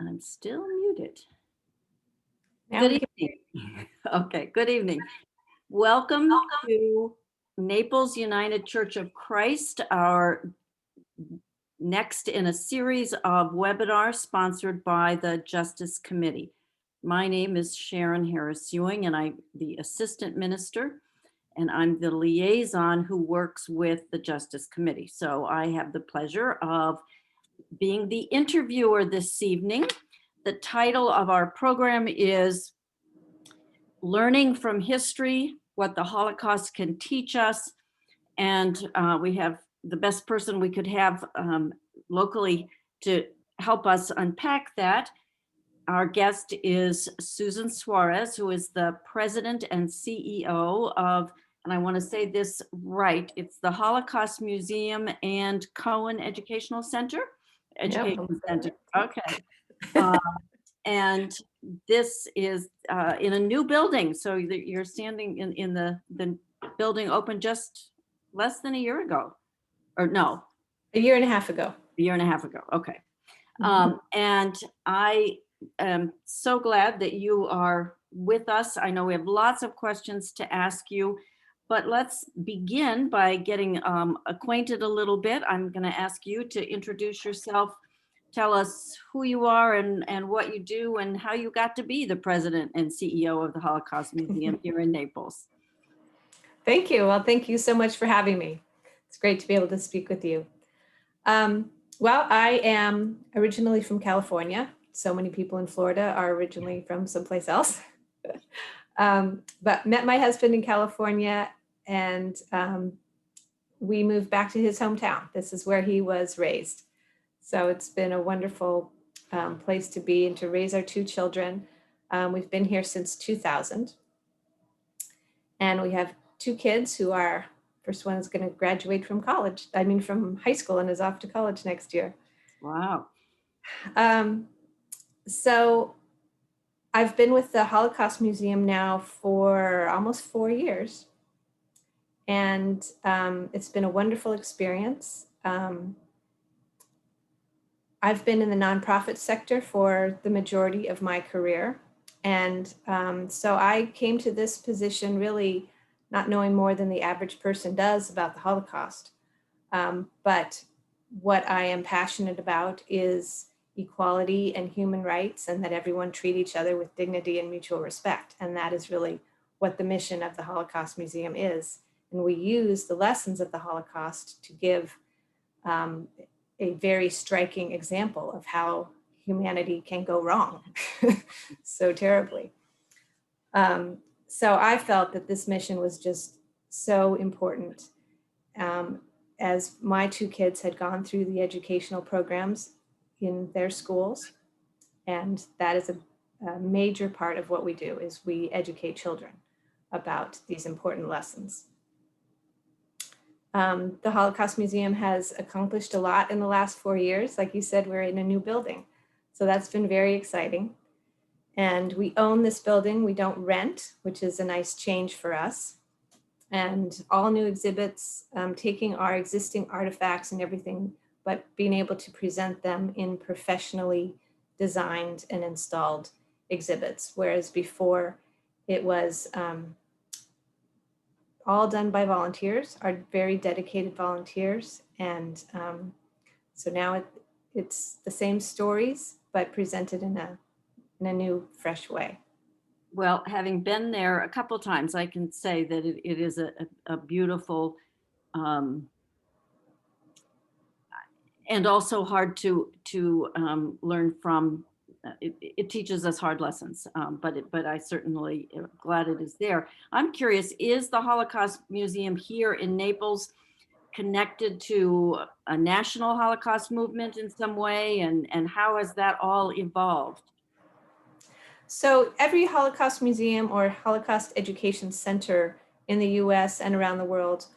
I'm still muted. Now Good we can. evening. Okay, good evening. Welcome to Naples United Church of Christ, our next in a series of webinars sponsored by the Justice Committee. My name is Sharon Harris Ewing, and I'm the Assistant Minister, and I'm the liaison who works with the Justice Committee. So I have the pleasure of being the interviewer this evening. The title of our program is Learning from History, What the Holocaust Can Teach Us. And we have the best person we could have locally to help us unpack that. Our guest is Susan Suarez, who is the president and CEO of, and I want to say this right, it's the Holocaust Museum and Cohen Educational Center. Education Center. Okay. And this is in a new building. So you're standing in the building opened just less than a year ago, or no, A year and a half ago. a year and a half ago. Okay. Mm-hmm. And I am so glad that you are with us. I know we have lots of questions to ask you, but let's begin by getting acquainted a little bit. I'm going to ask you to introduce yourself. Tell us who you are and what you do and how you got to be the president and CEO of the Holocaust Museum here in Naples. Thank you. Well, thank you so much for having me. It's great to be able to speak with you. Well, I am originally from California. So many people in Florida are originally from someplace else. But met my husband in California, and we moved back to his hometown. This is where he was raised. So it's been a wonderful place to be and to raise our two children. We've been here since 2000. And we have two kids who are, first one is going to graduate from from high school and is off to college next year. Wow. So I've been with the Holocaust Museum now for almost 4 years. And it's been a wonderful experience. I've been in the nonprofit sector for the majority of my career. And so I came to this position really not knowing more than the average person does about the Holocaust. But what I am passionate about is equality and human rights, and that everyone treat each other with dignity and mutual respect. And that is really what the mission of the Holocaust Museum is. And we use the lessons of the Holocaust to give a very striking example of how humanity can go wrong so terribly. So I felt that this mission was just so important. As my two kids had gone through the educational programs in their schools, and that is a major part of what we do, is we educate children about these important lessons. The Holocaust Museum has accomplished a lot in the last 4 years. Like you said, we're in a new building. So that's been very exciting. And we own this building. We don't rent, which is a nice change for us. And all new exhibits, taking our existing artifacts and everything, but being able to present them in professionally designed and installed exhibits. Whereas before it was all done by volunteers, are very dedicated volunteers. And so now it's the same stories, but presented in a new, fresh way. Well, having been there a couple of times, I can say that it is a beautiful and also hard to learn from. It teaches us hard lessons, but I certainly am glad it is there. I'm curious, is the Holocaust Museum here in Naples connected to a national Holocaust movement in some way, and how has that all evolved? So every Holocaust Museum or Holocaust Education Center in the US and around the world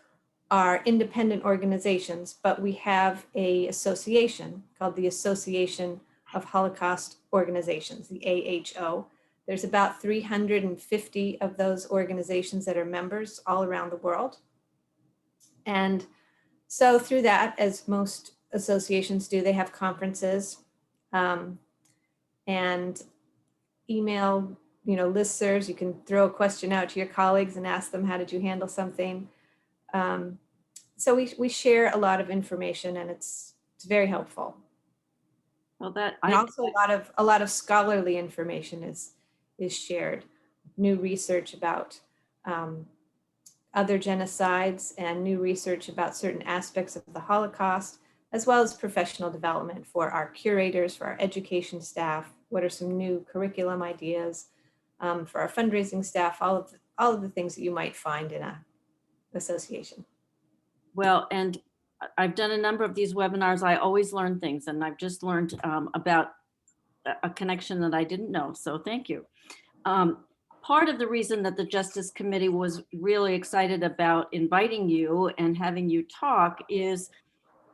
are independent organizations, but we have an association called the Association of Holocaust Organizations, the AHO. There's about 350 of those organizations that are members all around the world. And so through that, as most associations do, they have conferences. and email, listservs. You can throw a question out to your colleagues and ask them, how did you handle something? Um, so we share a lot of information, and it's very helpful. Well, that And I also a lot of scholarly information is shared. New research about um, other genocides and new research about certain aspects of the Holocaust, as well as professional development for our curators, for our education staff. What are some new curriculum ideas for our fundraising staff? All of the things that you might find in a association. Well, and I've done a number of these webinars. I always learn things, and I've just learned about a connection that I didn't know. So thank you. Um, Part of the reason that the Justice Committee was really excited about inviting you and having you talk is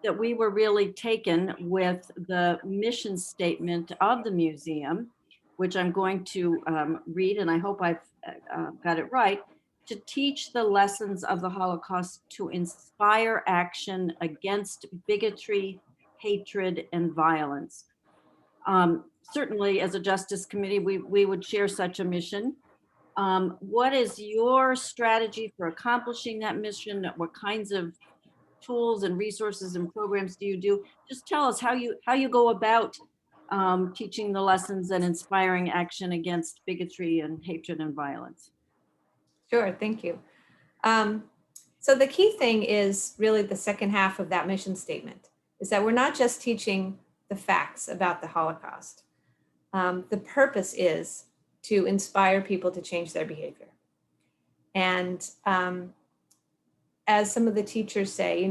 that we were really taken with the mission statement of the museum, which I'm going to read, and I hope I've got it right, to teach the lessons of the Holocaust to inspire action against bigotry, hatred, and violence. Certainly, as a Justice Committee, we would share such a mission. What is your strategy for accomplishing that mission? What kinds of tools and resources and programs do you do? Just tell us how you go about teaching the lessons and inspiring action against bigotry and hatred and violence. Sure, thank you. Um, so the key thing is really the second half of that mission statement, is that we're not just teaching the facts about the Holocaust. The purpose is to inspire people to change their behavior. And as some of the teachers say,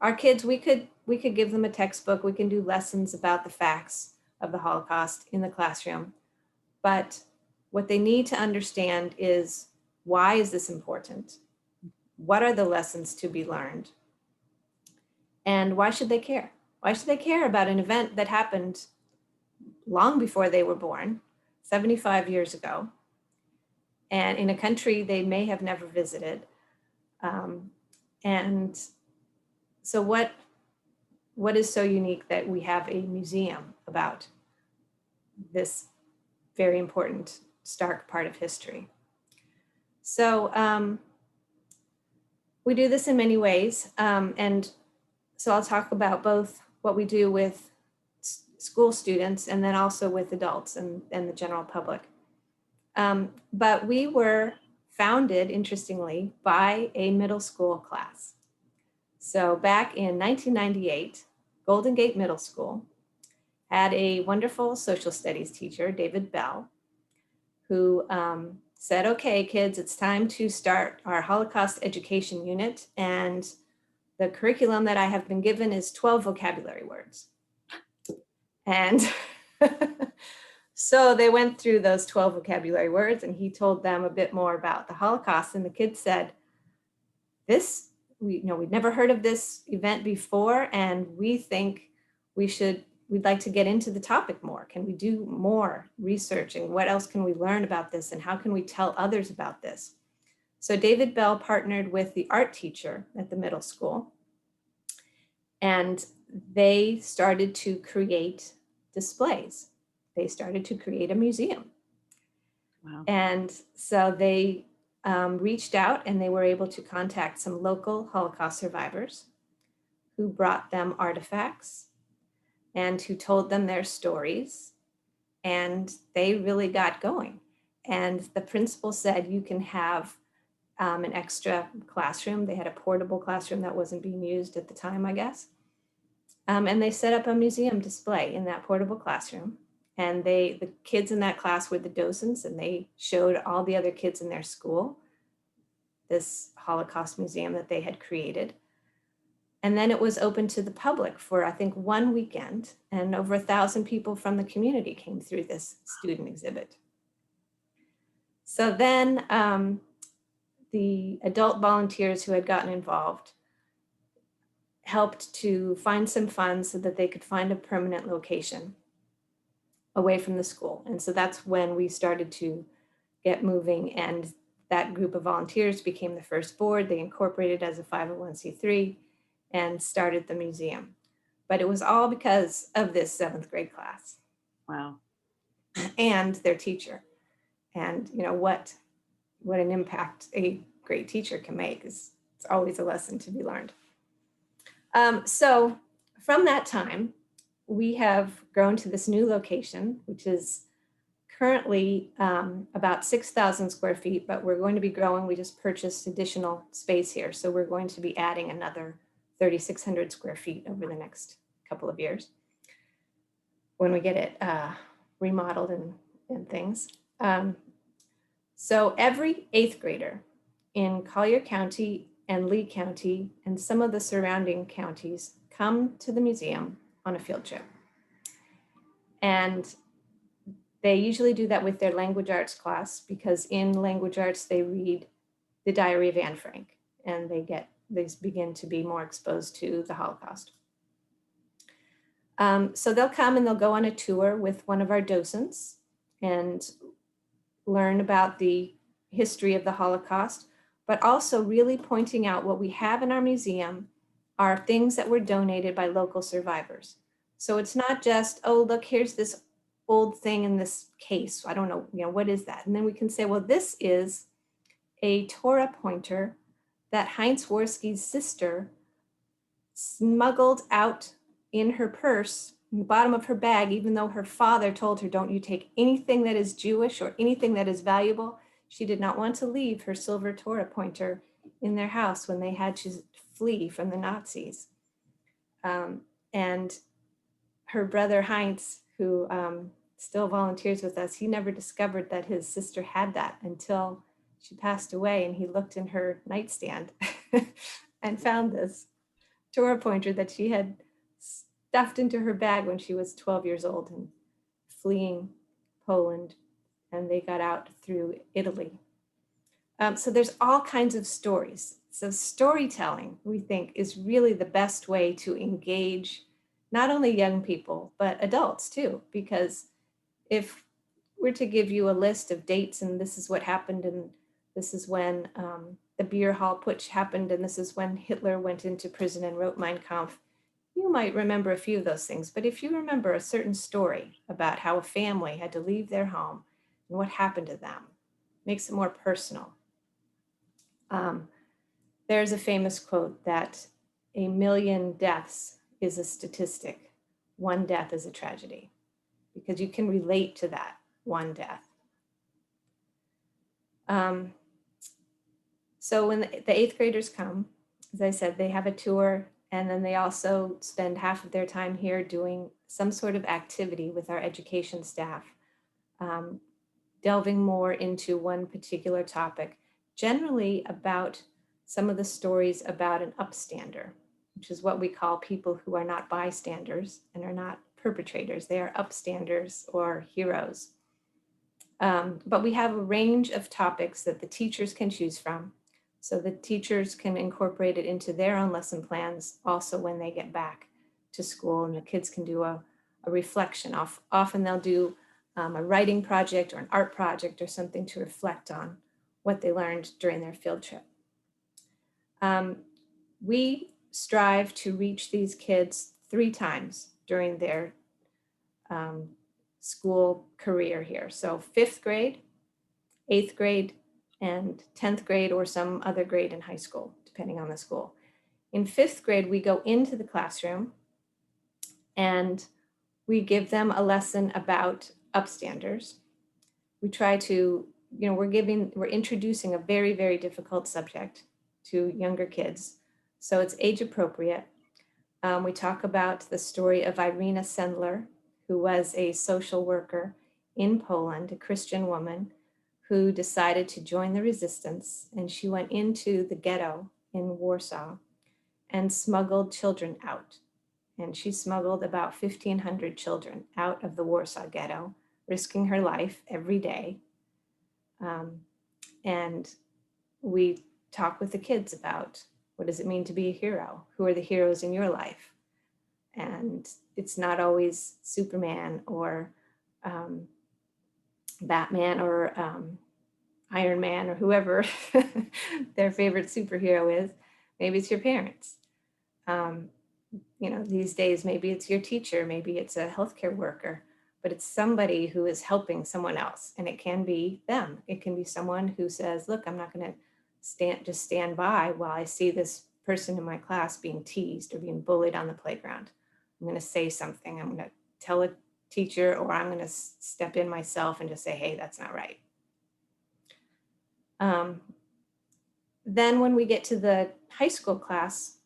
our kids, we could give them a textbook, we can do lessons about the facts of the Holocaust in the classroom, but what they need to understand is, why is this important? What are the lessons to be learned? And why should they care? Why should they care about an event that happened long before they were born, 75 years ago, and in a country they may have never visited? Um, and so what is so unique that we have a museum about this very important, stark part of history? So we do this in many ways. And so I'll talk about both what we do with school students and then also with adults and the general public. But we were founded, interestingly, by a middle school class. So back in 1998, Golden Gate Middle School had a wonderful social studies teacher, David Bell, who said, okay, kids, it's time to start our Holocaust education unit. And the curriculum that I have been given is 12 vocabulary words. And so they went through those 12 vocabulary words, and he told them a bit more about the Holocaust. And the kids said, we'd never heard of this event before, and we think we'd like to get into the topic more. Can we do more research, and what else can we learn about this, and how can we tell others about this? So David Bell partnered with the art teacher at the middle school, and they started to create displays. They started to create a museum. Wow. And so they reached out, and they were able to contact some local Holocaust survivors who brought them artifacts and who told them their stories. And they really got going. And the principal said, you can have an extra classroom. They had a portable classroom that wasn't being used at the time, I guess. And they set up a museum display in that portable classroom. And the kids in that class were the docents, and they showed all the other kids in their school this Holocaust museum that they had created. And then it was open to the public for, I think, one weekend, and over 1,000 people from the community came through this student exhibit. So then the adult volunteers who had gotten involved helped to find some funds so that they could find a permanent location away from the school. And so that's when we started to get moving, and that group of volunteers became the first board. They incorporated as a 501c3 and started the museum. But it was all because of this 7th grade class. Wow. and their teacher. And what an impact a great teacher can make is it's always a lesson to be learned. So from that time, we have grown to this new location, which is currently about 6,000 square feet, but we're going to be growing. We just purchased additional space here. So we're going to be adding another 3,600 square feet over the next couple of years when we get it remodeled and things. So every 8th grader in Collier County and Lee County and some of the surrounding counties come to the museum on a field trip. And they usually do that with their language arts class, because in language arts, they read The Diary of Anne Frank, and they begin to be more exposed to the Holocaust. So they'll come and they'll go on a tour with one of our docents and learn about the history of the Holocaust, but also really pointing out what we have in our museum are things that were donated by local survivors. So it's not just, oh, look, here's this old thing in this case. I don't know, what is that? And then we can say, well, this is a Torah pointer that Heinz Worski's sister smuggled out in her purse, in the bottom of her bag, even though her father told her, don't you take anything that is Jewish or anything that is valuable. She did not want to leave her silver Torah pointer in their house when they had to flee from the Nazis. And her brother Heinz, who still volunteers with us, he never discovered that his sister had that until she passed away, and he looked in her nightstand and found this Torah pointer that she had stuffed into her bag when she was 12 years old and fleeing Poland, and they got out through Italy. So there's all kinds of stories. So storytelling, we think, is really the best way to engage not only young people, but adults too, because if we're to give you a list of dates and this is what happened and this is when the beer hall putsch happened and this is when Hitler went into prison and wrote Mein Kampf, you might remember a few of those things. But if you remember a certain story about how a family had to leave their home and what happened to them, it makes it more personal. There's a famous quote that 1 million deaths is a statistic. One death is a tragedy, because you can relate to that one death. So when the 8th graders come, as I said, they have a tour, and then they also spend half of their time here doing some sort of activity with our education staff, delving more into one particular topic, generally about some of the stories about an upstander, which is what we call people who are not bystanders and are not perpetrators. They are upstanders or heroes. But we have a range of topics that the teachers can choose from. So the teachers can incorporate it into their own lesson plans also when they get back to school, and the kids can do a reflection. Often they'll do a writing project or an art project or something to reflect on what they learned during their field trip. We strive to reach these kids 3 times during their school career here. So 5th grade, 8th grade, and 10th grade, or some other grade in high school, depending on the school. In 5th grade, we go into the classroom and we give them a lesson about upstanders. We try to, we're introducing a very, very difficult subject to younger kids. So it's age appropriate. We talk about the story of Irina Sendler, who was a social worker in Poland, a Christian woman who decided to join the resistance, and she went into the ghetto in Warsaw and smuggled children out. And she smuggled about 1,500 children out of the Warsaw ghetto, risking her life every day. And we talk with the kids about, what does it mean to be a hero? Who are the heroes in your life? And it's not always Superman or Batman or Iron Man or whoever their favorite superhero is. Maybe it's your parents. These days, maybe it's your teacher, maybe it's a healthcare worker. but it's somebody who is helping someone else. And it can be them. It can be someone who says, look, I'm not going to stand by while I see this person in my class being teased or being bullied on the playground. I'm going to say something. I'm going to tell a teacher, or I'm going to step in myself and just say, hey, that's not right. Then when we get to the high school class,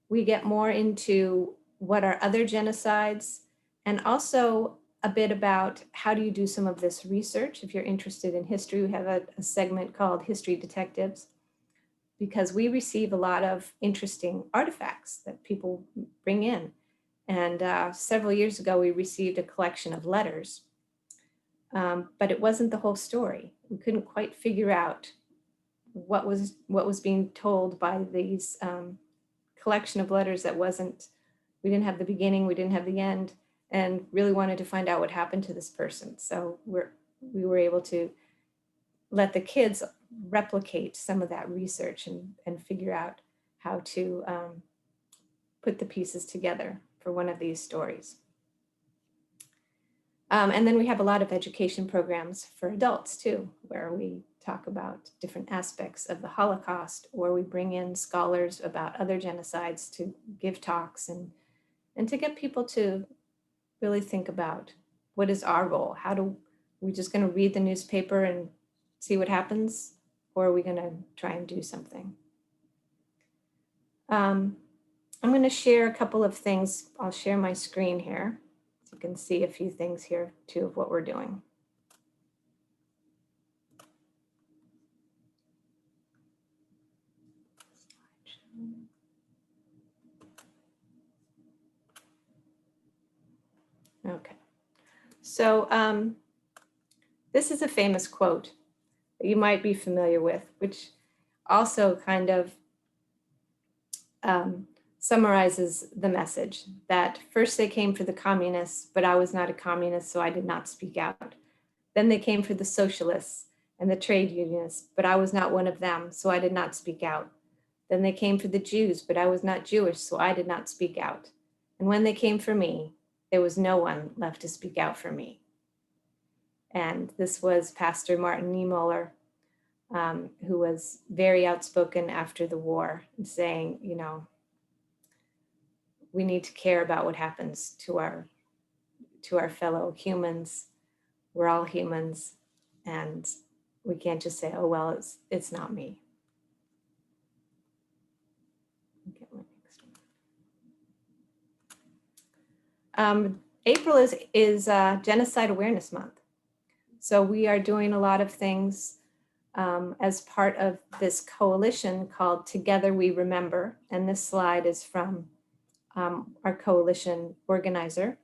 we get more into what are other genocides, and also a bit about how do you do some of this research. If you're interested in history, we have a segment called History Detectives, because we receive a lot of interesting artifacts that people bring in. And several years ago, we received a collection of letters, but it wasn't the whole story. We couldn't quite figure out what was being told by these collection of letters that wasn't, we didn't have the beginning, we didn't have the end, and really wanted to find out what happened to this person. So we were able to let the kids replicate some of that research and figure out how to put the pieces together for one of these stories. And then we have a lot of education programs for adults too, where we talk about different aspects of the Holocaust, or we bring in scholars about other genocides to give talks and to get people to really think about what is our role? We just going to read the newspaper and see what happens, or are we going to try and do something? I'm going to share a couple of things. I'll share my screen here. You can see a few things here too of what we're doing. Okay, so this is a famous quote that you might be familiar with, which also kind of summarizes the message that first they came for the communists, but I was not a communist, so I did not speak out. Then they came for the socialists and the trade unionists, but I was not one of them, so I did not speak out. Then they came for the Jews, but I was not Jewish, so I did not speak out. And when they came for me, there was no one left to speak out for me. And this was Pastor Martin Niemöller, who was very outspoken after the war, saying, you know, we need to care about what happens to our fellow humans. We're all humans, and we can't just say, oh, well, it's not me. Get my next one. April is Genocide Awareness Month. So we are doing a lot of things as part of this coalition called Together We Remember. And this slide is from our coalition organizer.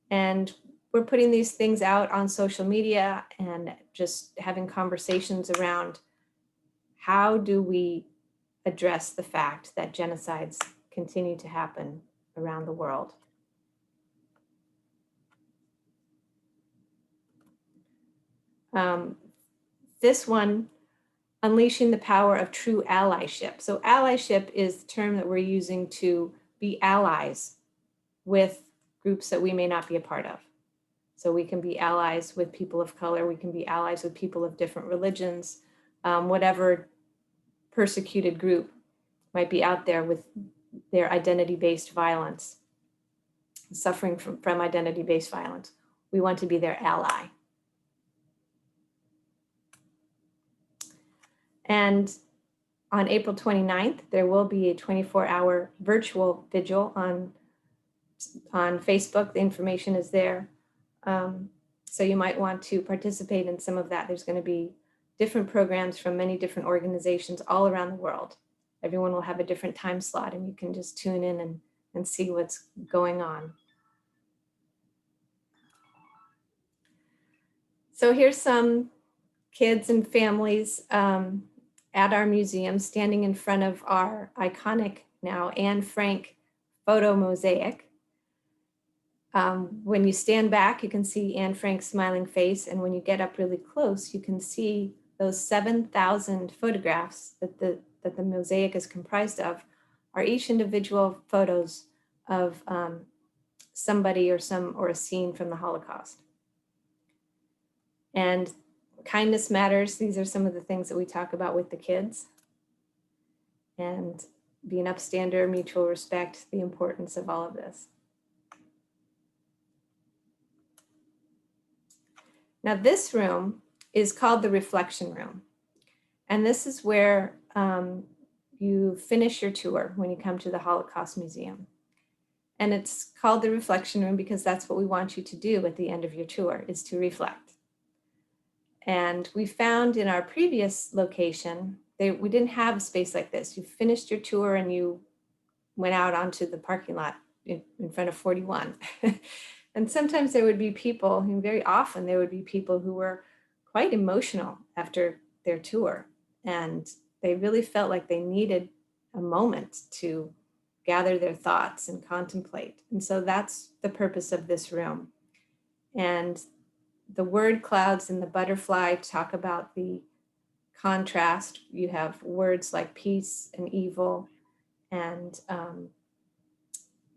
And we're putting these things out on social media and just having conversations around how do we address the fact that genocides continue to happen around the world. This one, unleashing the power of true allyship. So allyship is the term that we're using to be allies with groups that we may not be a part of. So we can be allies with people of color, we can be allies with people of different religions, whatever persecuted group might be out there with their identity-based violence, suffering from identity-based violence. We want to be their ally. And on April 29th, there will be a 24-hour virtual vigil on Facebook. The information is there. So you might want to participate in some of that. There's going to be different programs from many different organizations all around the world. Everyone will have a different time slot, and you can just tune in and see what's going on. So here's some kids and families at our museum standing in front of our iconic now Anne Frank photo mosaic. When you stand back, you can see Anne Frank's smiling face, and when you get up really close, you can see those 7,000 photographs that the mosaic is comprised of are each individual photos of somebody or a scene from the Holocaust. And kindness matters. These are some of the things that we talk about with the kids. And being upstander, mutual respect, the importance of all of this. Now, this room is called the reflection room. And this is where you finish your tour when you come to the Holocaust Museum. And it's called the reflection room because that's what we want you to do at the end of your tour, is to reflect. And we found in our previous location, we didn't have a space like this. You finished your tour and you went out onto the parking lot in front of 41. And sometimes there would be people, and very often there would be people who were quite emotional after their tour. And they really felt like they needed a moment to gather their thoughts and contemplate. And so that's the purpose of this room. And the word clouds and the butterfly talk about the contrast. You have words like peace and evil and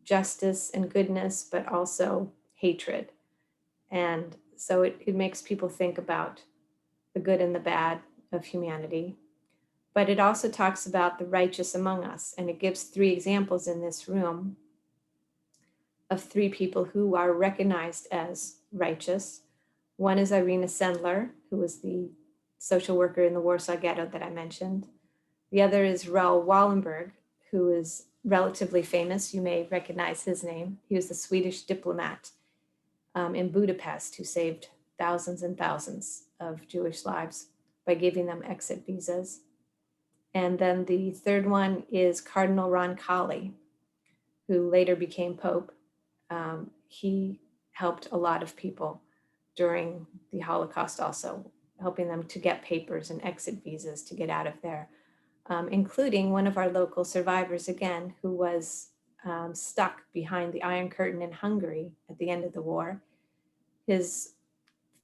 justice and goodness, but also hatred. And so it makes people think about the good and the bad of humanity. But it also talks about the righteous among us. And it gives 3 examples in this room of 3 people who are recognized as righteous. One is Irina Sendler, who was the social worker in the Warsaw Ghetto that I mentioned. The other is Raoul Wallenberg, who is relatively famous. You may recognize his name. He was the Swedish diplomat in Budapest who saved thousands and thousands of Jewish lives by giving them exit visas. And then the third one is Cardinal Roncalli, who later became Pope. He helped a lot of people during the Holocaust also, helping them to get papers and exit visas to get out of there, including one of our local survivors again, who was stuck behind the Iron Curtain in Hungary at the end of the war. His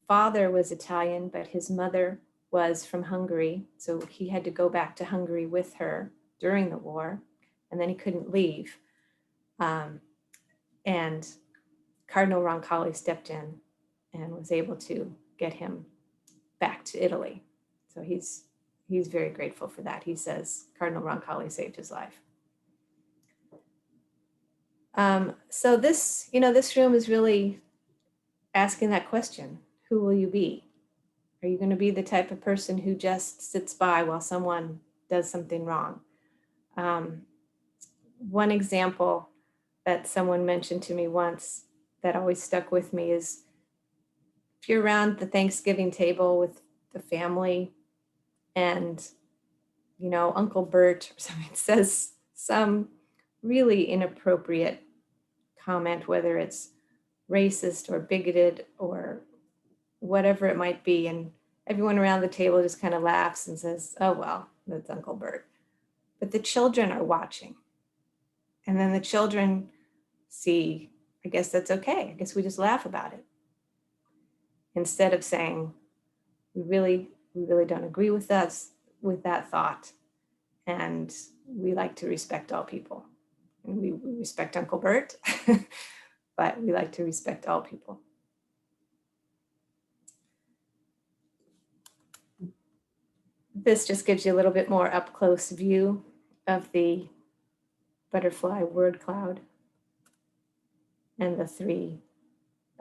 father was Italian, but his mother was from Hungary. So he had to go back to Hungary with her during the war, and then he couldn't leave. And Cardinal Roncalli stepped in and was able to get him back to Italy. So he's very grateful for that. He says Cardinal Roncalli saved his life. So this room is really asking that question: who will you be? Are you going to be the type of person who just sits by while someone does something wrong? One example that someone mentioned to me once that always stuck with me is, if you're around the Thanksgiving table with the family and, Uncle Bert or something says some really inappropriate comment, whether it's racist or bigoted or whatever it might be, and everyone around the table just kind of laughs and says, oh, well, that's Uncle Bert. But the children are watching. And then the children see, I guess that's okay. I guess we just laugh about it. Instead of saying, we really don't agree with that thought. And we like to respect all people. And we respect Uncle Bert, but we like to respect all people. This just gives you a little bit more up close view of the butterfly word cloud and the 3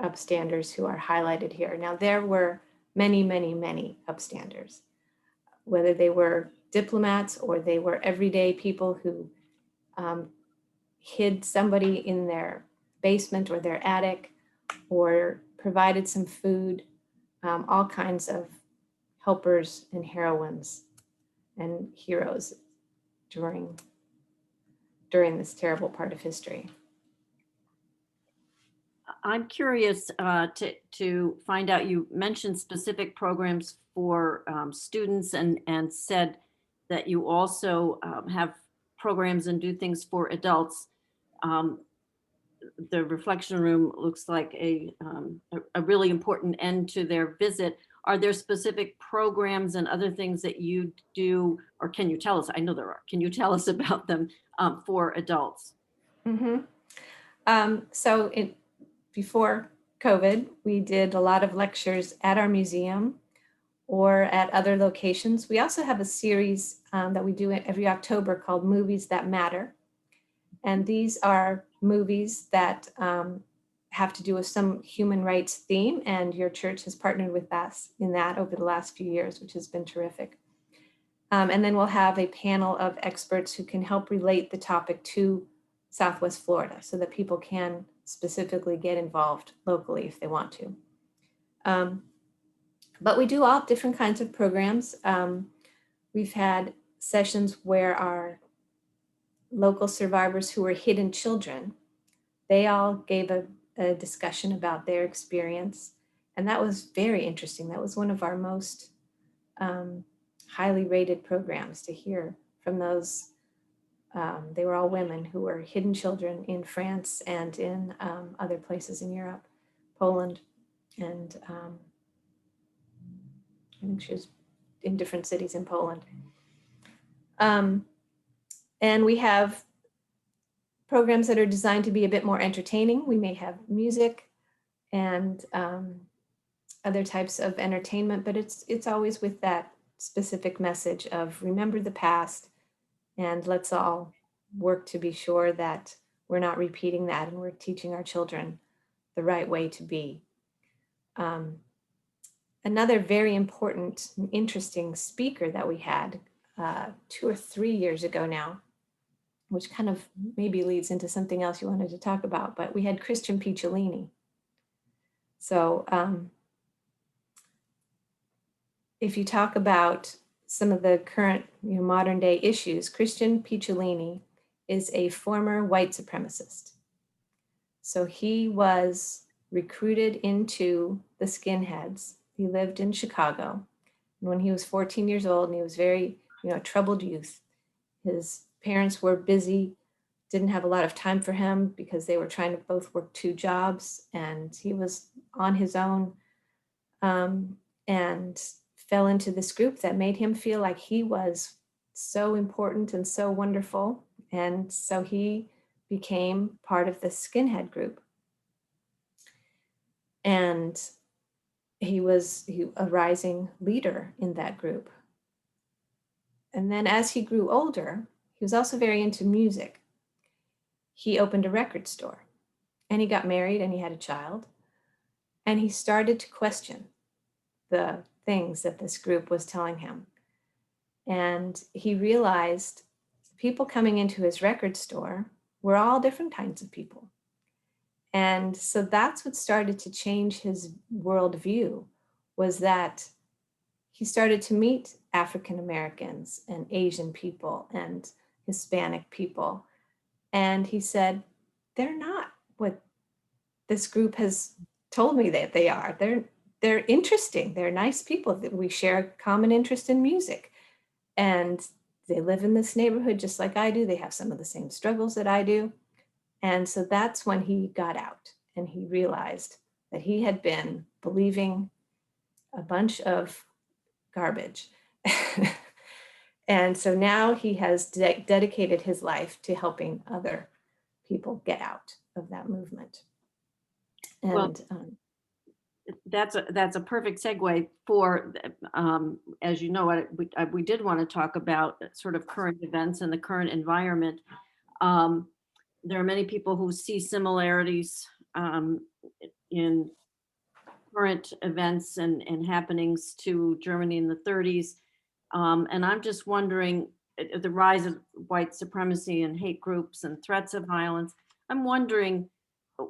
upstanders who are highlighted here. Now, there were many, many, many upstanders, whether they were diplomats or they were everyday people who hid somebody in their basement or their attic or provided some food, all kinds of helpers and heroines and heroes during this terrible part of history. I'm curious to find out, you mentioned specific programs for students and said that you also have programs and do things for adults. The reflection room looks like a really important end to their visit. Are there specific programs and other things that you do, or can you tell us? I know there are. Can you tell us about them for adults? Mm-hmm. So before COVID, we did a lot of lectures at our museum or at other locations. We also have a series that we do every October called Movies That Matter. And these are movies that have to do with some human rights theme, and your church has partnered with us in that over the last few years, which has been terrific. And then we'll have a panel of experts who can help relate the topic to Southwest Florida so that people can specifically get involved locally if they want to. But we do all different kinds of programs. We've had sessions where our local survivors who were hidden children, they all gave a discussion about their experience. And that was very interesting. That was one of our most highly rated programs to hear from those. They were all women who were hidden children in France and in other places in Europe, Poland, and I think she was in different cities in Poland. And we have programs that are designed to be a bit more entertaining. We may have music and other types of entertainment, but it's always with that specific message of remember the past and let's all work to be sure that we're not repeating that and we're teaching our children the right way to be. Another very important and interesting speaker that we had 2 or 3 years ago now, which kind of maybe leads into something else you wanted to talk about, but we had Christian Picciolini. So if you talk about some of the current modern day issues, Christian Picciolini is a former white supremacist. So he was recruited into the skinheads. He lived in Chicago. And when he was 14 years old, and he was very, troubled youth, his parents were busy, didn't have a lot of time for him because they were trying to both work 2 jobs, and he was on his own, and fell into this group that made him feel like he was so important and so wonderful. And so he became part of the skinhead group. And he was a rising leader in that group. And then as he grew older, he was also very into music. He opened a record store and he got married and he had a child. And he started to question the things that this group was telling him. And he realized people coming into his record store were all different kinds of people. And so that's what started to change his worldview, was that he started to meet African Americans and Asian people and Hispanic people. And he said, they're not what this group has told me that they are. They're interesting. They're nice people. That we share a common interest in music. And they live in this neighborhood just like I do. They have some of the same struggles that I do. And so that's when he got out and he realized that he had been believing a bunch of garbage. And so now he has dedicated his life to helping other people get out of that movement. Well, And that's a perfect segue for, as you know, we did want to talk about sort of current events and the current environment. There are many people who see similarities in current events and happenings to Germany in the 30s. And I'm just wondering, the rise of white supremacy and hate groups and threats of violence. I'm wondering,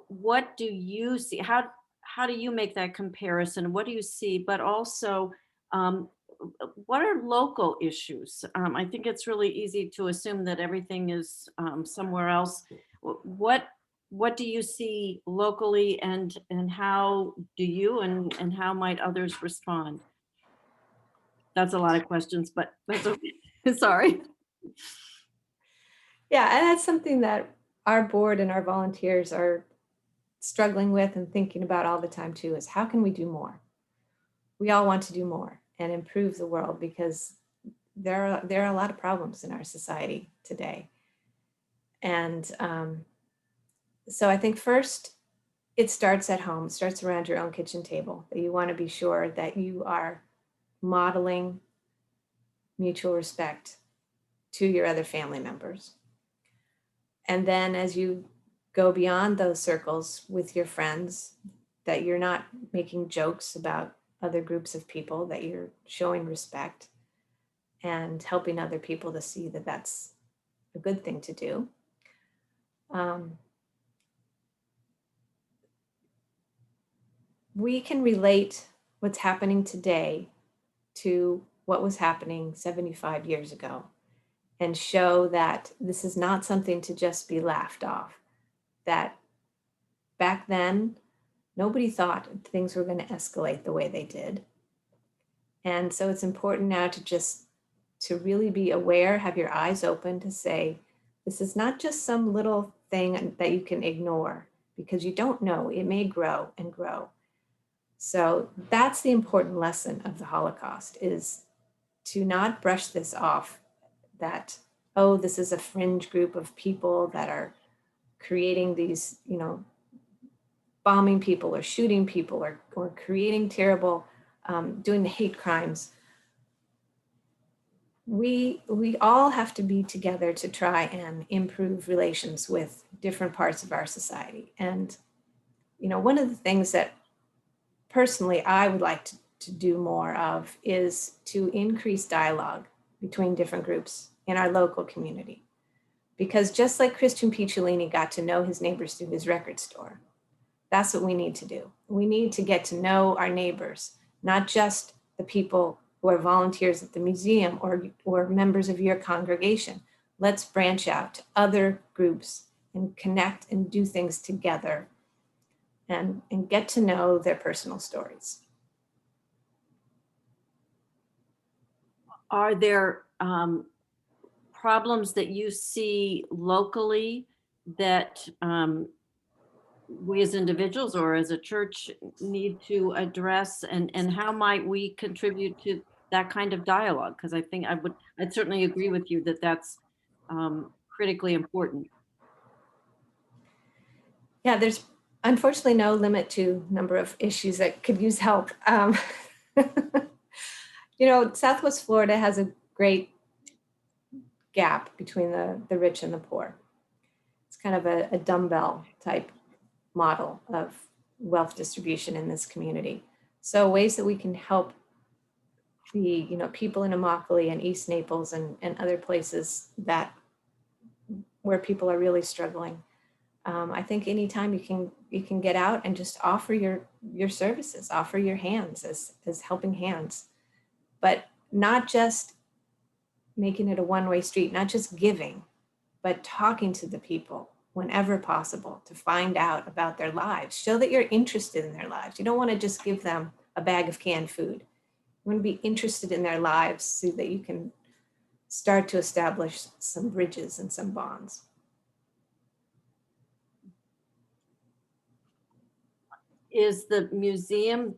what do you see? How do you make that comparison? What do you see? But also, what are local issues? I think it's really easy to assume that everything is somewhere else. What do you see locally, and how do you and how might others respond? That's a lot of questions, but that's okay. Sorry. yeah, and that's something that our board and our volunteers are struggling with and thinking about all the time too, is how can we do more? We all want to do more and improve the world because there are a lot of problems in our society today. And so I think first It starts at home, it starts around your own kitchen table, that you want to be sure that you are modeling mutual respect to your other family members. And then as you go beyond those circles with your friends, that you're not making jokes about other groups of people, that you're showing respect and helping other people to see that that's a good thing to do. Um, we can relate what's happening today to what was happening 75 years ago and show that this is not something to just be laughed off. That back then, nobody thought things were going to escalate the way they did. And so it's important now to really be aware, have your eyes open to say, this is not just some little thing that you can ignore because you don't know, it may grow and grow. So that's the important lesson of the Holocaust, is to not brush this off, that, oh, this is a fringe group of people that are creating these, bombing people or shooting people or creating terrible, doing the hate crimes. We all have to be together to try and improve relations with different parts of our society. And, one of the things that personally I would like to do more of is to increase dialogue between different groups in our local community. Because just like Christian Picciolini got to know his neighbors through his record store, that's what we need to do. We need to get to know our neighbors, not just the people who are volunteers at the museum or members of your congregation. Let's branch out to other groups and connect and do things together and get to know their personal stories. Are there problems that you see locally that we as individuals or as a church need to address, and how might we contribute to that kind of dialogue? Because I think I'd certainly agree with you that that's critically important. Yeah, there's unfortunately no limit to number of issues that could use help. Southwest Florida has a great gap between the rich and the poor. It's kind of a dumbbell type model of wealth distribution in this community. So ways that we can help the people in Immokalee and East Naples and other places that where people are really struggling. I think anytime you can get out and just offer your services, offer your hands as helping hands, but not just making it a one-way street, not just giving, but talking to the people whenever possible to find out about their lives. Show that you're interested in their lives. You don't want to just give them a bag of canned food. You want to be interested in their lives so that you can start to establish some bridges and some bonds. Is the museum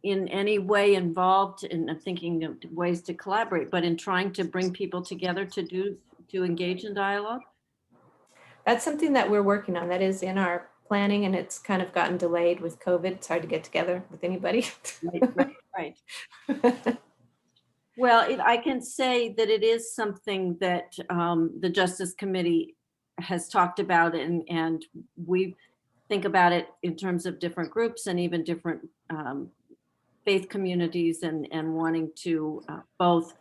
in any way involved in, I'm thinking of ways to collaborate, but in trying to bring people together to engage in dialogue? That's something that we're working on. That is in our planning, and it's kind of gotten delayed with COVID. It's hard to get together with anybody. Right. Well, I can say that it is something that the Justice Committee has talked about, and we think about it in terms of different groups and even different faith communities, and wanting to both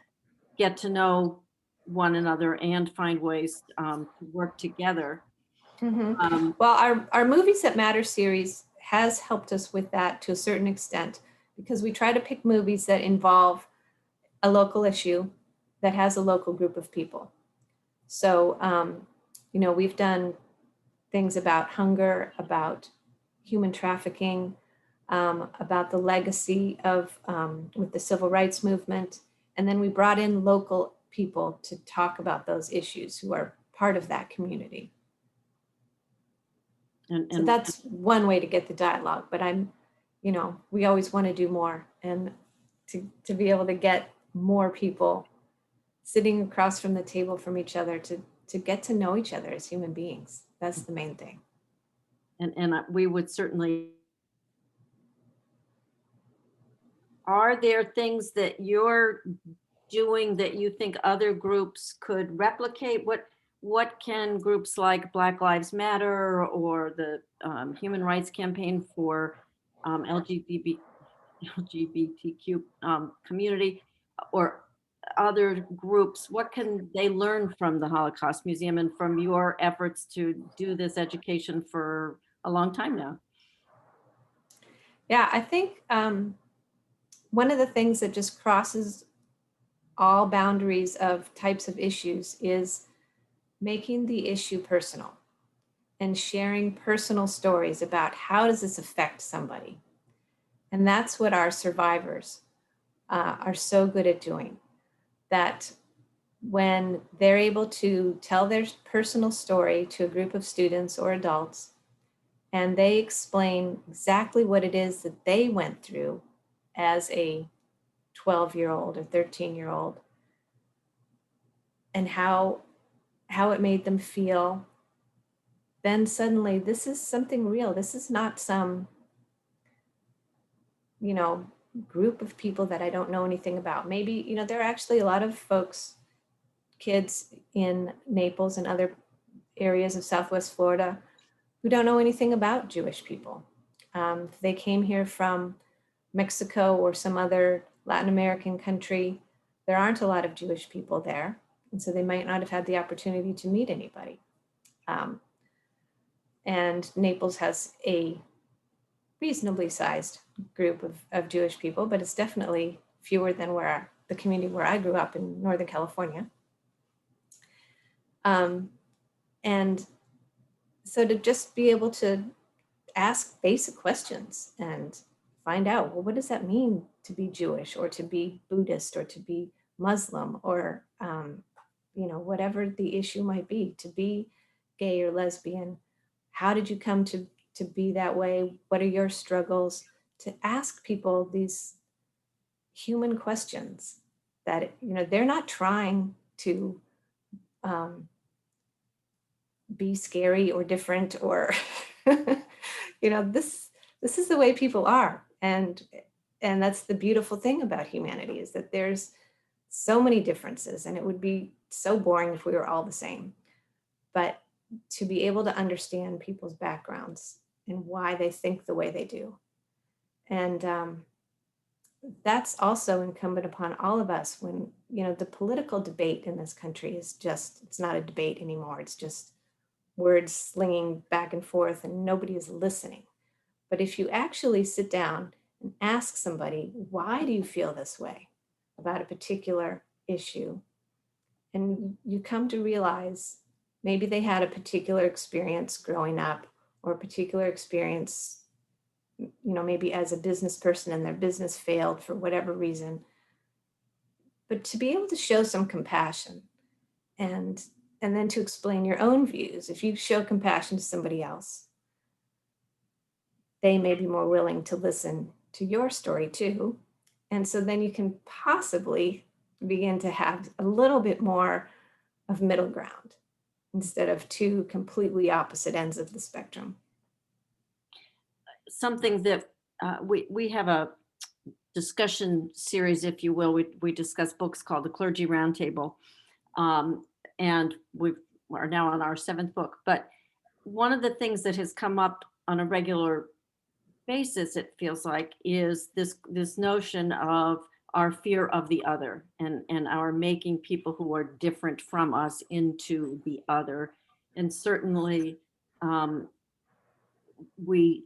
get to know one another and find ways to work together. Well, our Movies That Matter series has helped us with that to a certain extent, because we try to pick movies that involve a local issue that has a local group of people. So, we've done things about hunger, about human trafficking, about the legacy of with the civil rights movement. And then we brought in local people to talk about those issues who are part of that community. So And that's one way to get the dialogue, but we always want to do more, and to be able to get more people sitting across from the table from each other to get to know each other as human beings. That's the main thing. and we would certainly. Are there things that you're doing that you think other groups could replicate? What can groups like Black Lives Matter or the Human Rights Campaign for LGBTQ community or other groups, what can they learn from the Holocaust Museum and from your efforts to do this education for a long time now? Yeah, I think one of the things that just crosses all boundaries of types of issues is making the issue personal and sharing personal stories about how does this affect somebody. And that's what our survivors are so good at doing, that when they're able to tell their personal story to a group of students or adults, and they explain exactly what it is that they went through as a 12-year-old or 13-year-old, and how it made them feel, then suddenly this is something real. This is not some, you know, group of people that I don't know anything about. Maybe, there are actually a lot of folks, kids in Naples and other areas of Southwest Florida who don't know anything about Jewish people. If they came here from Mexico or some other Latin American country, there aren't a lot of Jewish people there. And so they might not have had the opportunity to meet anybody. Um, and Naples has a reasonably sized group of Jewish people, but it's definitely fewer than the community where I grew up in Northern California. Um, and so to just be able to ask basic questions and find out, well, what does that mean to be Jewish or to be Buddhist or to be Muslim or, whatever the issue might be, to be gay or lesbian. How did you come to be that way? What are your struggles? To ask people these human questions that, they're not trying to um, be scary or different or this is the way people are, and that's the beautiful thing about humanity, is that there's so many differences, and it would be so boring if we were all the same. But to be able to understand people's backgrounds and why they think the way they do, and that's also incumbent upon all of us. When the political debate in this country is just, it's not a debate anymore, it's just words slinging back and forth and nobody is listening. But if you actually sit down and ask somebody, why do you feel this way about a particular issue? And you come to realize maybe they had a particular experience growing up, or a particular experience, maybe as a business person and their business failed for whatever reason. But to be able to show some compassion and and then to explain your own views. If you show compassion to somebody else, they may be more willing to listen to your story too. And so then you can possibly begin to have a little bit more of middle ground instead of two completely opposite ends of the spectrum. Something that we have a discussion series, if you will. We discuss books called the Clergy Roundtable, and we are now on our seventh book. But one of the things that has come up on a regular basis, it feels like, is this notion of our fear of the other, and our making people who are different from us into the other. And certainly we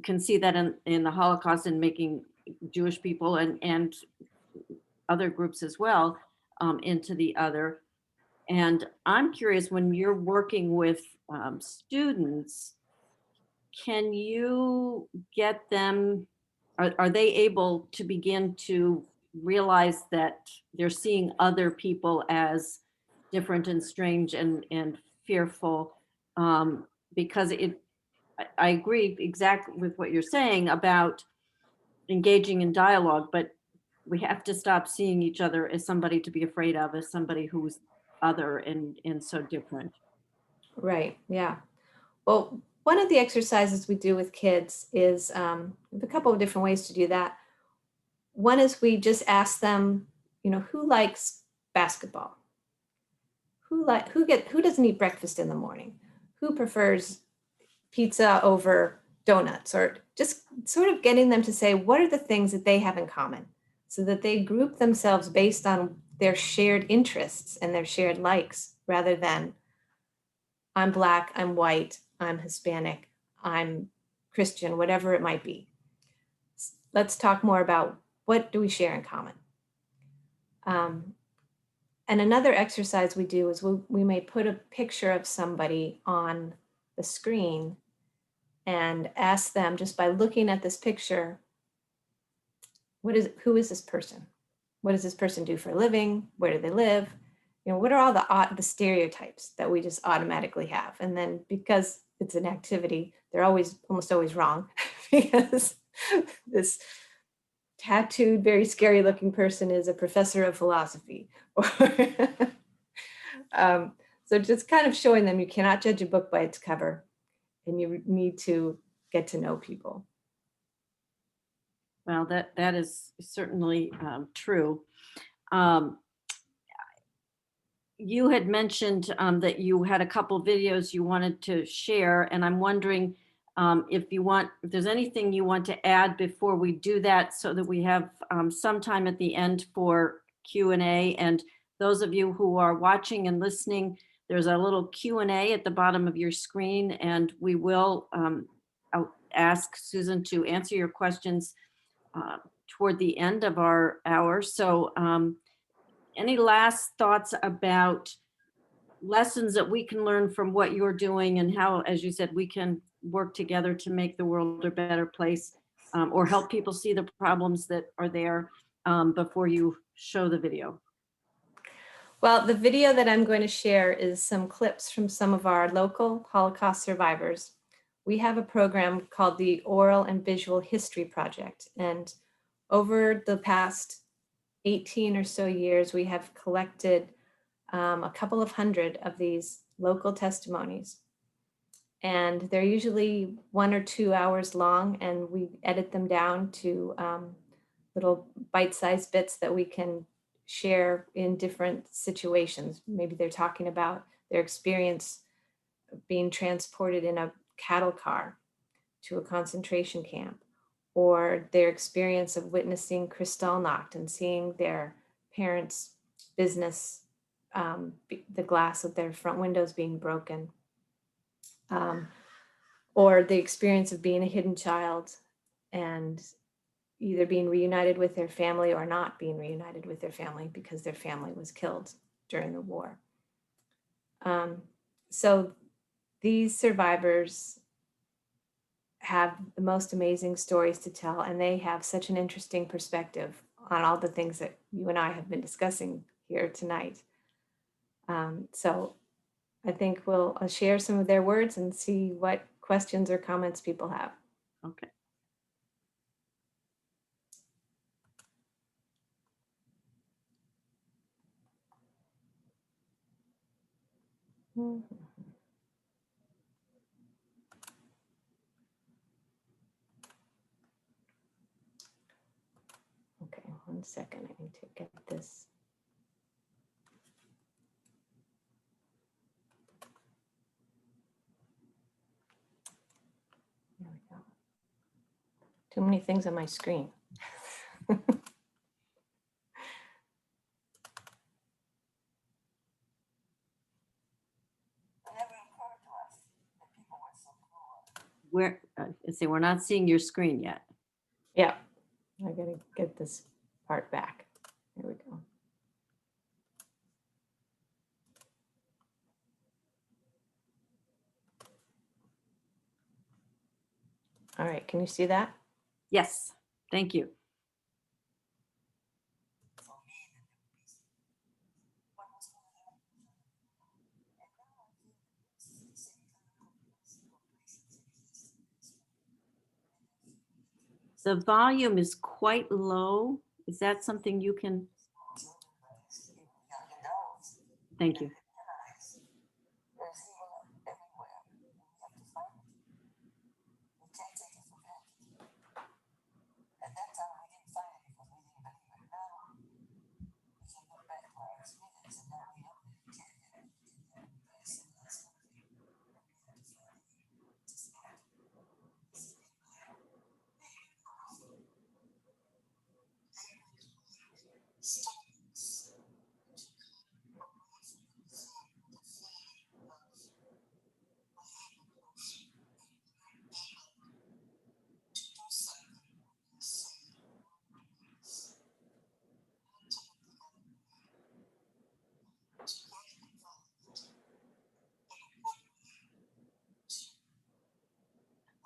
can see that in the Holocaust, and making Jewish people and other groups as well into the other. And I'm curious, when you're working with students, can you get them, are they able to begin to realize that they're seeing other people as different and strange and fearful? Because I agree exactly with what you're saying about engaging in dialogue, but we have to stop seeing each other as somebody to be afraid of, as somebody who's other and so different. Right. Yeah. Well, one of the exercises we do with kids is we have a couple of different ways to do that. One is we just ask them, who likes basketball? Who doesn't eat breakfast in the morning? Who prefers pizza over donuts? Or just sort of getting them to say, what are the things that they have in common, so that they group themselves based on their shared interests and their shared likes, rather than I'm Black, I'm white, I'm Hispanic, I'm Christian, whatever it might be. Let's talk more about what do we share in common. And another exercise we do is we may put a picture of somebody on the screen and ask them, just by looking at this picture, who is this person? What does this person do for a living? Where do they live? What are all the stereotypes that we just automatically have? And then, because it's an activity, they're almost always wrong, because this tattooed, very scary looking person is a professor of philosophy. So just kind of showing them you cannot judge a book by its cover, and you need to get to know people. Well, that is certainly true. Um, you had mentioned that you had a couple videos you wanted to share, and I'm wondering if there's anything you want to add before we do that, so that we have some time at the end for Q&A. And those of you who are watching and listening, there's a little Q&A at the bottom of your screen, and we will I'll ask Susan to answer your questions toward the end of our hour. So any last thoughts about lessons that we can learn from what you're doing, and how, as you said, we can work together to make the world a better place, or help people see the problems that are there, before you show the video? Well, the video that I'm going to share is some clips from some of our local Holocaust survivors. We have a program called the Oral and Visual History Project, and over the past 18 or so years, we have collected a couple of hundred of these local testimonies. And they're usually 1 or 2 hours long, and we edit them down to little bite-sized bits that we can share in different situations. Maybe they're talking about their experience of being transported in a cattle car to a concentration camp, or their experience of witnessing Kristallnacht and seeing their parents' business, the glass of their front windows being broken, or the experience of being a hidden child and either being reunited with their family or not being reunited with their family because their family was killed during the war. So these survivors have the most amazing stories to tell, and they have such an interesting perspective on all the things that you and I have been discussing here tonight. So I think I'll share some of their words and see what questions or comments people have. Okay. Mhm. Okay, 1 second. I need to get this. There we go. Too many things on my screen. We're not seeing your screen yet. Yeah, I gotta get this part back. There we go. All right, can you see that? Yes, thank you. The volume is quite low. Is that something you can? Thank you.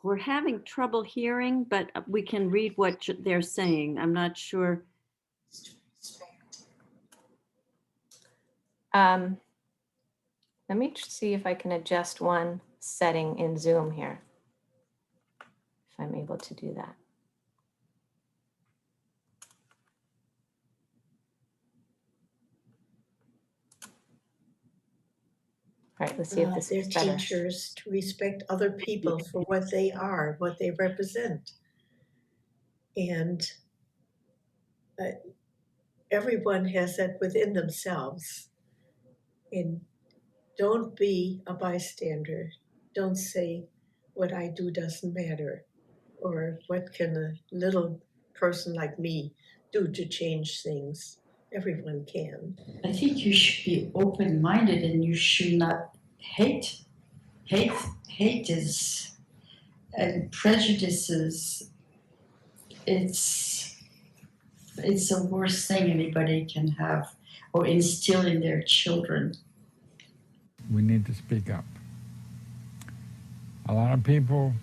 We're having trouble hearing, but we can read what they're saying. I'm not sure. Let me see if I can adjust one setting in Zoom here, if I'm able to do that. All right, let's see if this They're is better. teachers to respect other people for what they are, what they represent. And everyone has that within themselves. And don't be a bystander. Don't say what I do doesn't matter, or what can a little person like me do to change things. Everyone can. I think you should be open-minded and you should not hate. Hate is, and prejudices, it's the worst thing anybody can have or instill in their children. We need to speak up. A lot of people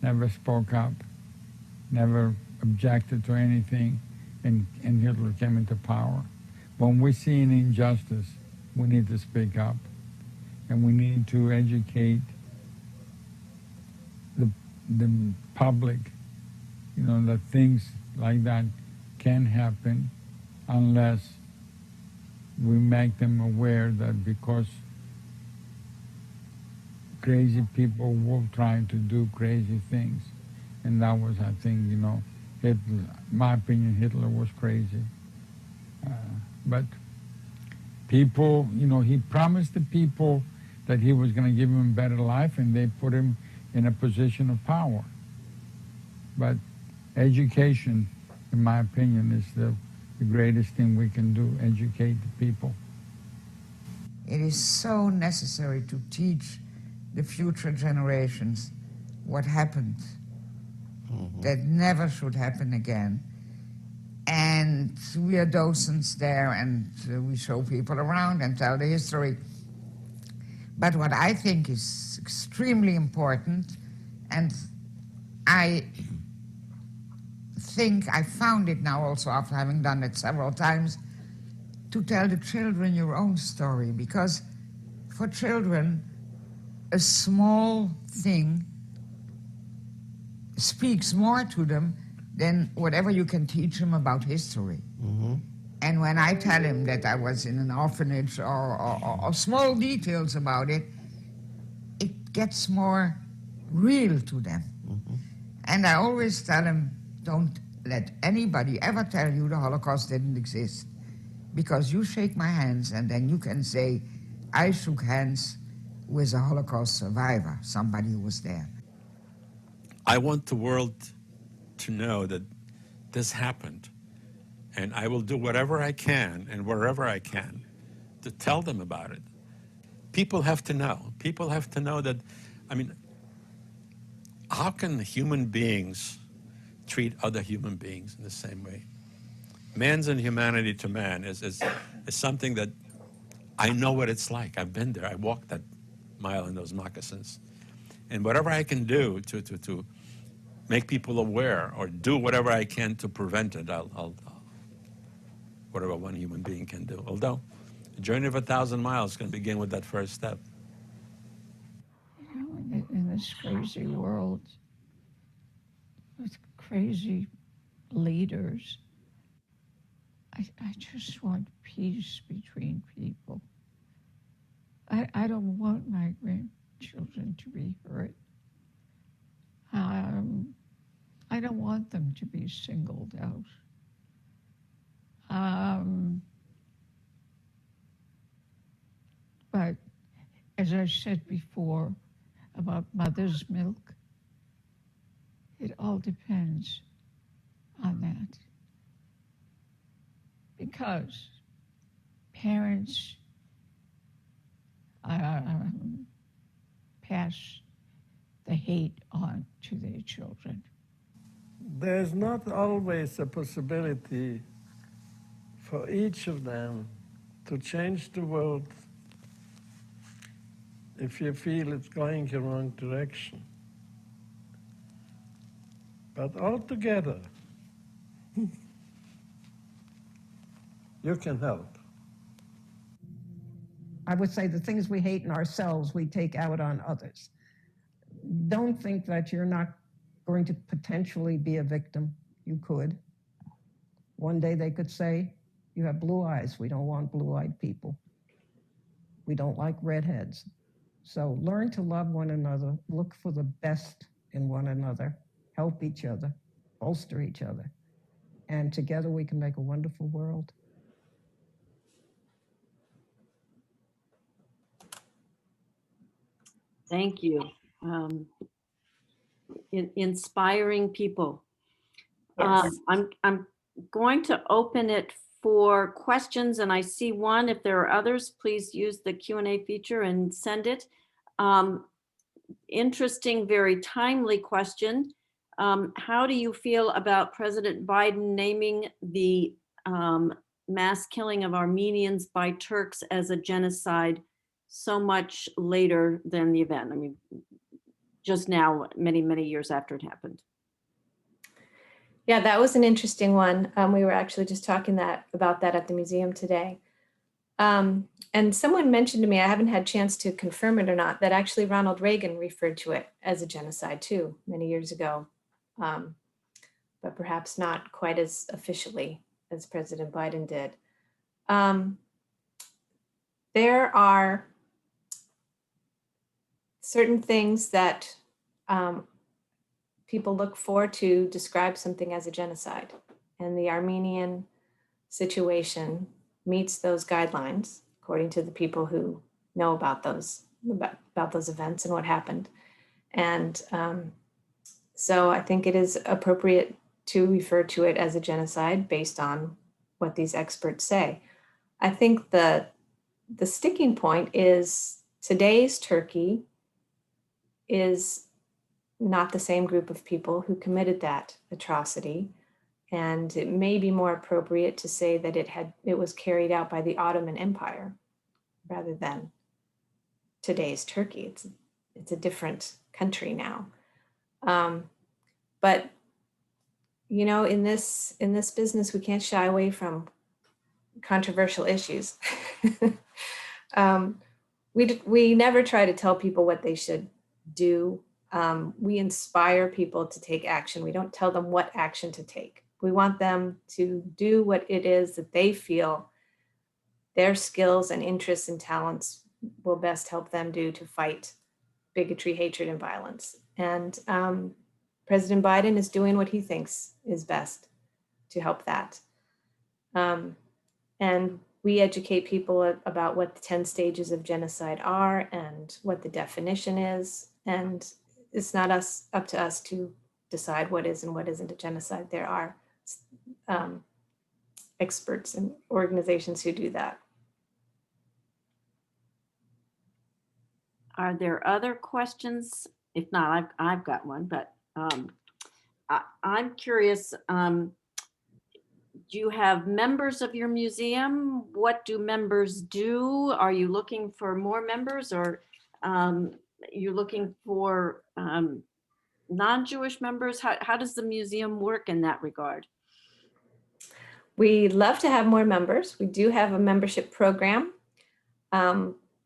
never spoke up, never objected to anything, and Hitler came into power. When we see an injustice, we need to speak up, and we need to educate the public, that things like that can happen unless we make them aware that because crazy people will try to do crazy things. And that was, I think, Hitler, my opinion, Hitler was crazy. But people, he promised the people that he was going to give them a better life, and they put him in a position of power. But education, in my opinion, is the greatest thing we can do, educate the people. It is so necessary to teach the future generations what happened that never should happen again. And we are docents there, and we show people around and tell the history. But what I think is extremely important, and I think I found it now also after having done it several times, to tell the children your own story, because for children, a small thing speaks more to them than whatever you can teach them about history. And when I tell him that I was in an orphanage or small details about it, it gets more real to them. And I always tell him, don't let anybody ever tell you the Holocaust didn't exist, because you shake my hands and then you can say, I shook hands with a Holocaust survivor, somebody who was there. I want the world to know that this happened, and I will do whatever I can and wherever I can to tell them about it. People have to know. People have to know that, how can human beings treat other human beings in the same way? Man's inhumanity to man is something that I know what it's like. I've been there. I walked that mile in those moccasins. And whatever I can do to make people aware or do whatever I can to prevent it, I'll whatever one human being can do. Although a journey of 1,000 miles can begin with that first step. In this crazy world with crazy leaders, I just want peace between people. I don't want my grandchildren to be hurt. I don't want them to be singled out. But as I said before about mother's milk, it all depends on that. Because parents pass the hate on to their children. There's not always a possibility for each of them to change the world if you feel it's going the wrong direction. But all together, you can help. I would say the things we hate in ourselves, we take out on others. Don't think that you're not going to potentially be a victim. You could. One day they could say, you have blue eyes. We don't want blue-eyed people. We don't like redheads. So learn to love one another, look for the best in one another, help each other, bolster each other. And together we can make a wonderful world. Thank you. Inspiring people. Yes. I'm going to open it for questions, and I see one. If there are others, please use the Q&A feature and send it. Interesting, very timely question. How do you feel about President Biden naming the mass killing of Armenians by Turks as a genocide so much later than the event? I mean, just now, many, many years after it happened. Yeah, that was an interesting one. We were actually just talking about that at the museum today. And someone mentioned to me, I haven't had a chance to confirm it or not, that actually Ronald Reagan referred to it as a genocide too, many years ago, but perhaps not quite as officially as President Biden did. There are certain things that people look for to describe something as a genocide, and the Armenian situation meets those guidelines, according to the people who know about those events and what happened. And so I think it is appropriate to refer to it as a genocide based on what these experts say. I think the sticking point is today's Turkey is not the same group of people who committed that atrocity. And it may be more appropriate to say that it was carried out by the Ottoman Empire rather than today's Turkey. It's a different country now. But you know, in this business, we can't shy away from controversial issues. We never try to tell people what they should do. We inspire people to take action. We don't tell them what action to take. We want them to do what it is that they feel their skills and interests and talents will best help them do to fight bigotry, hatred, and violence. And President Biden is doing what he thinks is best to help that. And we educate people about what the 10 stages of genocide are and what the definition is. And it's not up to us to decide what is and what isn't a genocide. There are experts and organizations who do that. Are there other questions? If not, I've got one, but I'm curious, do you have members of your museum? What do members do? Are you looking for more members, or you're looking for non-Jewish members? How does the museum work in that regard? We love to have more members. We do have a membership program.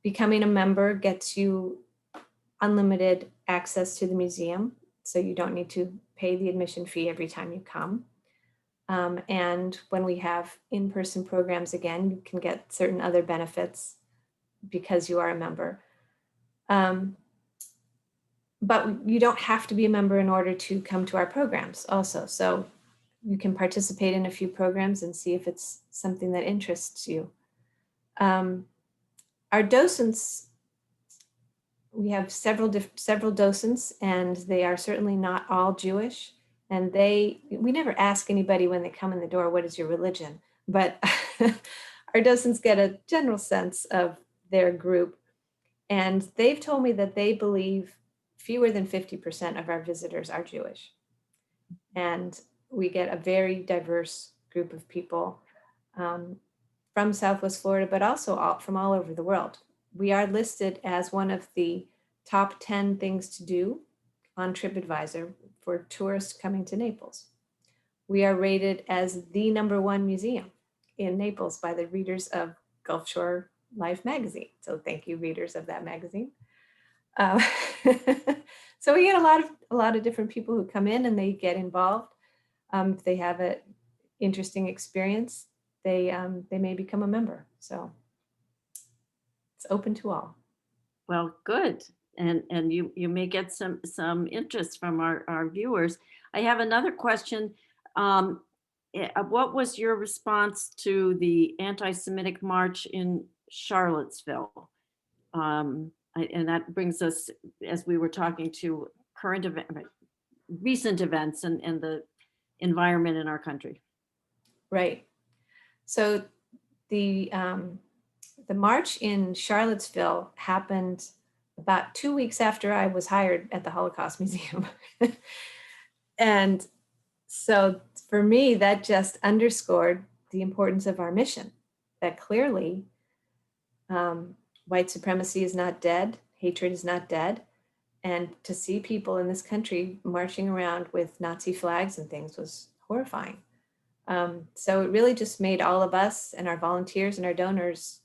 Becoming a member gets you unlimited access to the museum, so you don't need to pay the admission fee every time you come. And when we have in-person programs again, you can get certain other benefits because you are a member. But you don't have to be a member in order to come to our programs also. So you can participate in a few programs and see if it's something that interests you. Our docents, we have several docents, and they are certainly not all Jewish. And we never ask anybody when they come in the door, what is your religion? But our docents get a general sense of their group. And they've told me that they believe fewer than 50% of our visitors are Jewish. And we get a very diverse group of people from Southwest Florida, but also from all over the world. We are listed as one of the top 10 things to do on TripAdvisor for tourists coming to Naples. We are rated as the #1 museum in Naples by the readers of Gulf Shore Life magazine. So thank you, readers of that magazine. Uh, so we get a lot of different people who come in and they get involved. If they have an interesting experience, they may become a member. So it's open to all. Well, good. And you may get some interest from our viewers. I have another question. What was your response to the anti-Semitic march in Charlottesville? And that brings us, as we were talking to recent events and the environment in our country. Right. So the march in Charlottesville happened about 2 weeks after I was hired at the Holocaust Museum. And so for me, that just underscored the importance of our mission, that clearly white supremacy is not dead, hatred is not dead. And to see people in this country marching around with Nazi flags and things was horrifying. So it really just made all of us and our volunteers and our donors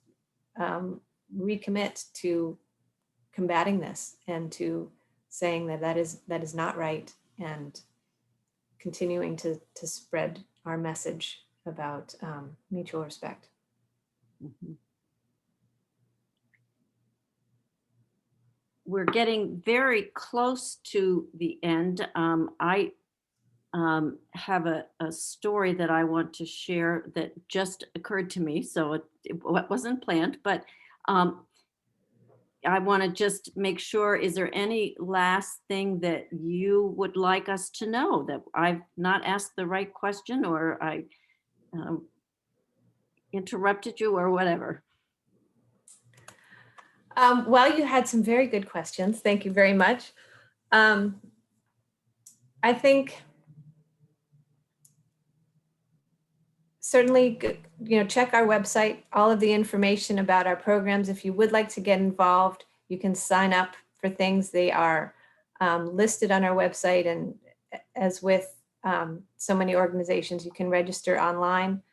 recommit to combating this and to saying that is not right, and continuing to spread our message about mutual respect. Mhm. We're getting very close to the end. I have a story that I want to share that just occurred to me. So it wasn't planned, but um, I want to just make sure, is there any last thing that you would like us to know, that I've not asked the right question, or I um, interrupted you or whatever? Well, you had some very good questions. Thank you very much. I think certainly, check our website, all of the information about our programs. If you would like to get involved, you can sign up for things. They are listed on our website, and as with so many organizations, you can register online.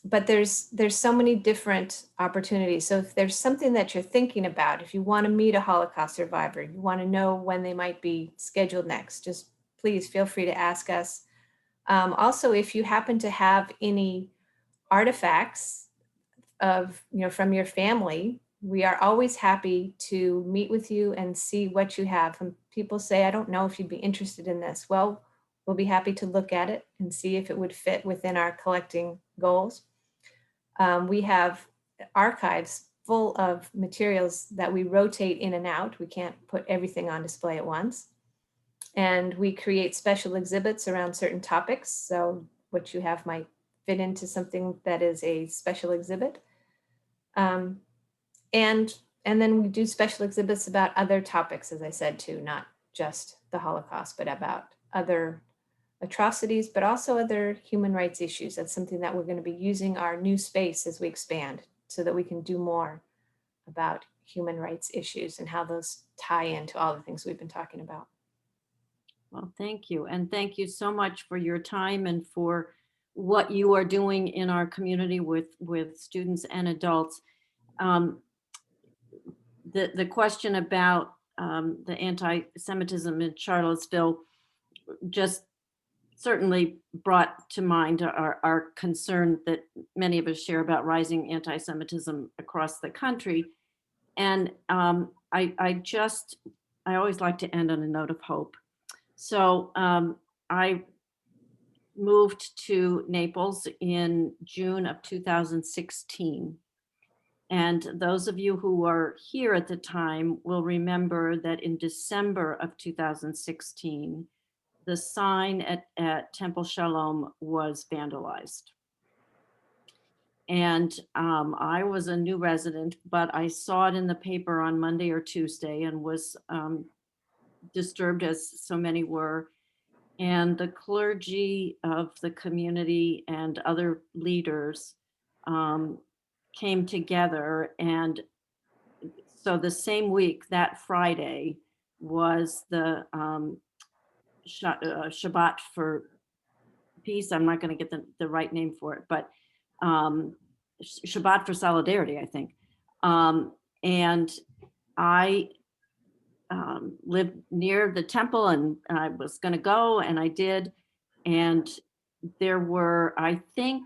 But there's so many different opportunities. So if there's something that you're thinking about, if you want to meet a Holocaust survivor, you want to know when they might be scheduled next, just please feel free to ask us. Also, if you happen to have any artifacts of, from your family, we are always happy to meet with you and see what you have. And people say, I don't know if you'd be interested in this. Well, we'll be happy to look at it and see if it would fit within our collecting goals. We have archives full of materials that we rotate in and out. We can't put everything on display at once. And we create special exhibits around certain topics. So what you have might fit into something that is a special exhibit. And then we do special exhibits about other topics, as I said, too, not just the Holocaust, but about other atrocities, but also other human rights issues. That's something that we're going to be using our new space as we expand, so that we can do more about human rights issues and how those tie into all the things we've been talking about. Well, thank you. And thank you so much for your time and for what you are doing in our community with students and adults. The question about the anti-Semitism in Charlottesville just certainly brought to mind our concern that many of us share about rising anti-Semitism across the country. And I always like to end on a note of hope. So I moved to Naples in June of 2016. And those of you who were here at the time will remember that in December of 2016, the sign at Temple Shalom was vandalized. And I was a new resident, but I saw it in the paper on Monday or Tuesday and was disturbed, as so many were. And the clergy of the community and other leaders came together. And so the same week, that Friday, was the Shabbat for peace. I'm not going to get the right name for it, but Shabbat for solidarity, I think. And I lived near the temple, and I was going to go, and I did. And there were, I think,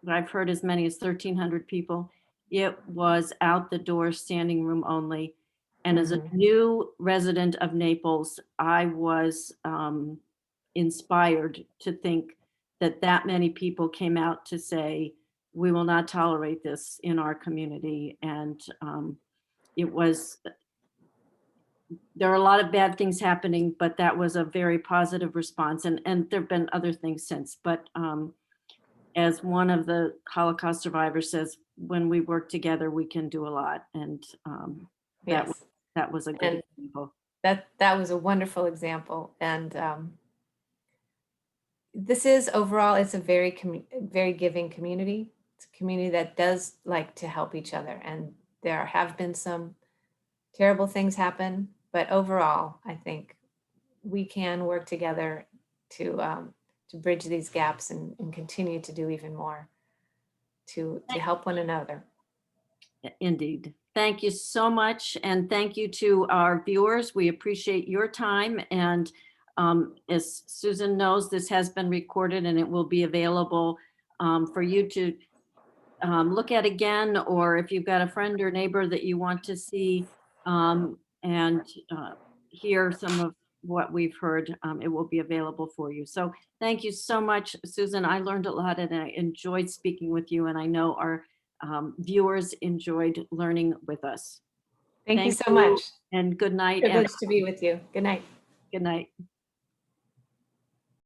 I've heard as many as 1,300 people. It was out the door, standing room only. And as a new resident of Naples, I was inspired to think that that many people came out to say, we will not tolerate this in our community. And it was, there are a lot of bad things happening, but that was a very positive response. And there've been other things since, but as one of the Holocaust survivors says, when we work together, we can do a lot. And Yes. that was a good example. That was a wonderful example. And this is overall, it's a very giving community. It's a community that does like to help each other. And there have been some terrible things happen, but overall, I think we can work together to bridge these gaps and continue to do even more to help one another. Indeed. Thank you so much. And thank you to our viewers. We appreciate your time. And as Susan knows, this has been recorded and it will be available for you to look at again, or if you've got a friend or neighbor that you want to see and hear some of what we've heard, it will be available for you. So thank you so much, Susan. I learned a lot and I enjoyed speaking with you, and I know our viewers enjoyed learning with us. Thank you so much. And good night. Privileged to be with you. Good night. Good night.